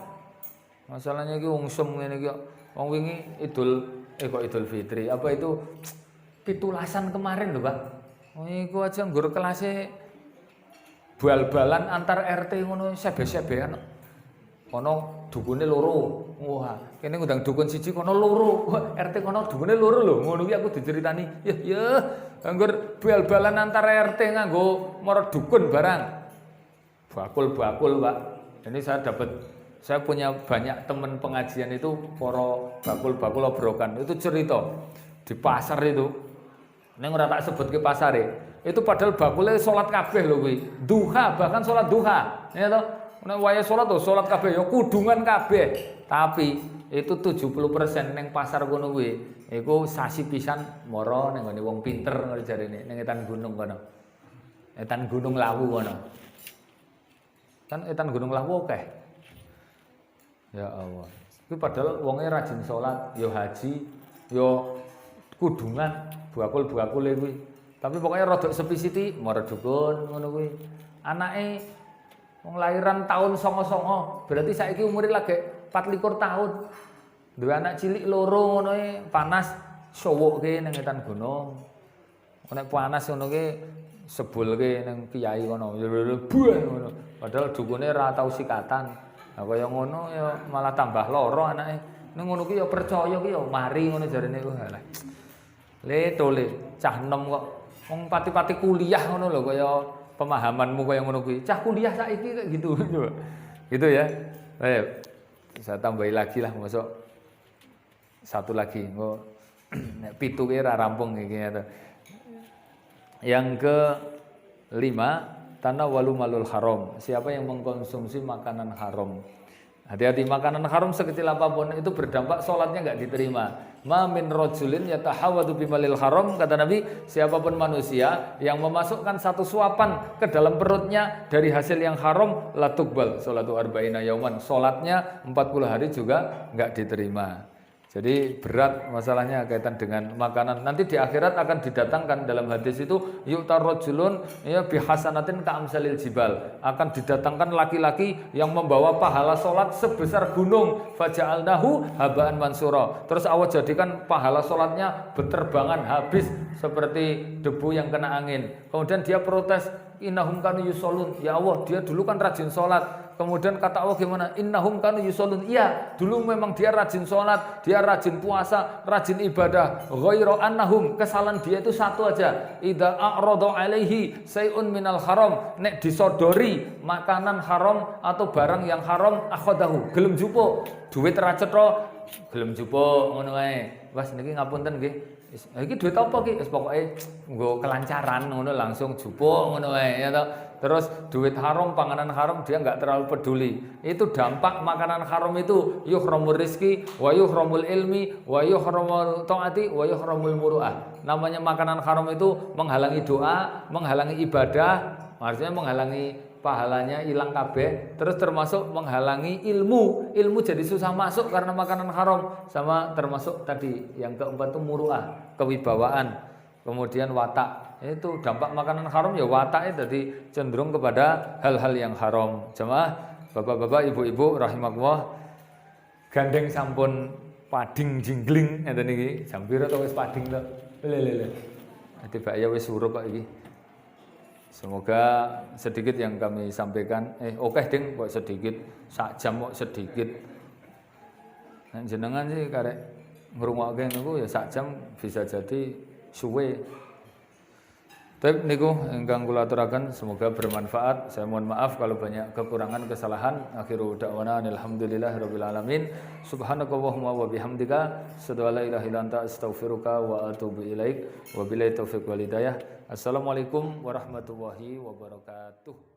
Masalahnya iki ungsum ngene iki, wong wingi Idul Fitri, apa itu pitulasan kemarin lho, Pak. Oh, iku aja nggur kelase bal-balan antar RT ngono sebe-sebean. Kono dukune loro. Wah, kene ngundang dukun siji kono loro. RT kono dukune loro lho. Ngono iki aku diceritani. Ya, anggur bal-balan antar RT nganggo mara dukun barang. bakul-bakul Pak. Ini saya punya banyak teman pengajian itu para bakul-bakul obrokan. Itu cerita di pasar itu. Ning ora tak sebut ke pasare. Itu padahal bakule salat kabeh lho kuwi. Duha, bahkan salat duha. Ya toh. Nek waya salat to salat kabeh ya kudungan kabeh. Tapi itu 70% ning pasar kono kuwi. Iku sasi pisan mara ning ngene wong pinter ngono jarene ning etan gunung kono. Etan Gunung Lawu kono. Kan etan Gunung Lawu akeh. Ya Allah. Itu padahal wonge rajin salat, ya haji, ya kudungan, bakul-bakule kuwi. Tapi pokoknya rodok sepi siti, mara dukun ngono kuwi. Anake wong lahiran tahun 99, berarti saiki umure lagi 24 tahun. Duwe anak cilik loro ngono panas sowoke ning etan gunung. Nek panas ngono ki sebulke ning kiai kono. Buah ngono. Padahal dukune ora tau sikatan. Nah kaya ngono ya malah tambah loro anake. Ning ngono ki ya percaya ki ya mari ngono jarene ku. Halah. Le tole cah enom kok wong pati-pati kuliah ngono lho kaya pemahamanmu kaya ngono kuwi. Cah kuliah saiki kayak gitu. Gitu ya. Ayo. Saya tambahi lagi lah masuk satu lagi. Engko nek 7 ki ra rampung iki ya. Yang ke-5, tanawwalu malul haram. Siapa yang mengkonsumsi makanan haram? Hati-hati, makanan haram sekecil apapun itu berdampak sholatnya nggak diterima. Ma min rajulin yatahawwadu bimalil haram, kata Nabi, siapapun manusia yang memasukkan satu suapan ke dalam perutnya dari hasil yang haram, la tuqbal sholatu arba'ina yauman. Sholatnya 40 hari juga nggak diterima. Jadi berat masalahnya kaitan dengan makanan. Nanti di akhirat akan didatangkan dalam hadis itu yu'tar rajulun ya bihasanatin ka'amsalil jibal. Akan didatangkan laki-laki yang membawa pahala sholat sebesar gunung. Faja'alnahu haba'an mansura. Terus Allah jadikan pahala sholatnya berterbangan habis seperti debu yang kena angin. Kemudian dia protes, innahum kanu yusholun. Ya Allah, dia dulu kan rajin sholat. Kemudian kata Allah gimana? Innahum kanu yusholun. Iya, dulu memang dia rajin sholat, dia rajin puasa, rajin ibadah. Ghairu annahum, kesalahan dia itu satu aja. Idza a'rada alaihi sayun minal haram, nek disodori makanan haram atau barang yang haram akhadahu, gelem jupo. Duit ra cetha, gelem jupo ngono wae. Mas niki ngapunten nggih. Iki duit apa ki? Wis pokoke nggo kelancaran ngono langsung jupo ngono wae ya toh. Terus duit haram, panganan haram dia enggak terlalu peduli. Itu dampak makanan haram itu yuhramul rizki, wa yuhramul ilmi, wa yuhramul taati, wa yuhramul muru'ah. Namanya makanan haram itu menghalangi doa, menghalangi ibadah, artinya menghalangi pahalanya hilang kabeh, terus termasuk menghalangi ilmu jadi susah masuk karena makanan haram, sama termasuk tadi yang keempat itu muru'ah, kewibawaan, kemudian watak. Itu dampak makanan haram ya wataknya jadi cenderung kepada hal-hal yang haram. Jemaah, bapak-bapak, ibu-ibu rahimakumullah, gandeng sampun pading jingling ngeten iki, jam pira to wis pading to. Lele. Tiba ya wis surup Pak iki. Semoga sedikit yang kami sampaikan, oke ding kok sedikit, sak jam kok sedikit. Nek jenengan sih karek ngrungokke niku ya sak jam bisa jadi suwe. Baik niku ingkang kula aturaken semoga bermanfaat. Saya mohon maaf kalau banyak kekurangan kesalahan. Akhiru da'wana alhamdulillahirabbil alamin. Subhanakallahumma wa bihamdika asyhadu an la ilaha illa anta astaghfiruka wa atubu ilaik. Wabillahi taufiq wal hidayah. Assalamualaikum warahmatullahi wabarakatuh.